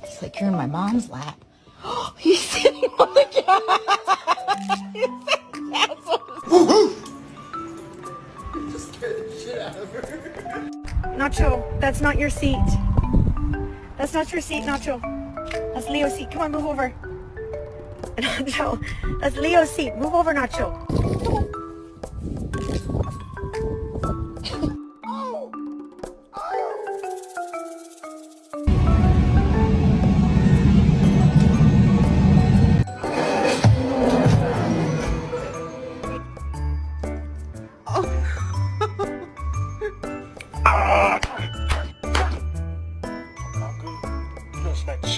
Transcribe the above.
It's like you're in my mom's lap. He's sitting on the couch. You just scared the shit out of her. Nacho, that's not your seat. That's not your seat, Nacho. That's Leo's seat. Come on, move over. Nacho, that's Leo's seat. Move over, Nacho.